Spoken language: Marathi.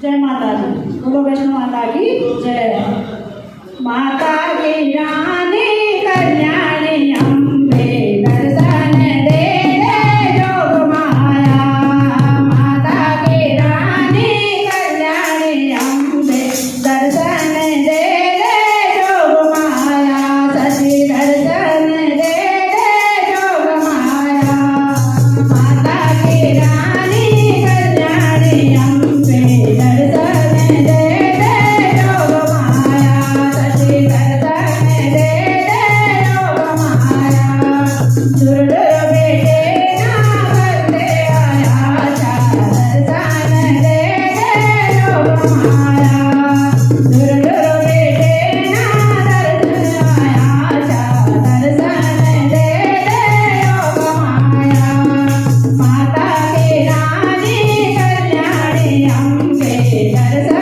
जय माता दी। बोलो वैष्णो माता की जय। माता की रानी कल्याणी अम्बे दर्शन दे दे जोग माया। माता की रानी कल्याणी अम्बे दर्शन दे दे जोग माया। सची दर्शन दे दे जोग माया। माता की रानी कल्याणी अम्बे दर्शन दे दे जोग माया। सची दर्शन दे दे जोग माया। दुर्लभ बेटे ना करते आया दर्शन दे दे जोग माया। दुर्लभ बेटे ना दर्शन आया दर्शन दे दे जोग माया। माता की रानी कल्याणी अम्बे दर्शन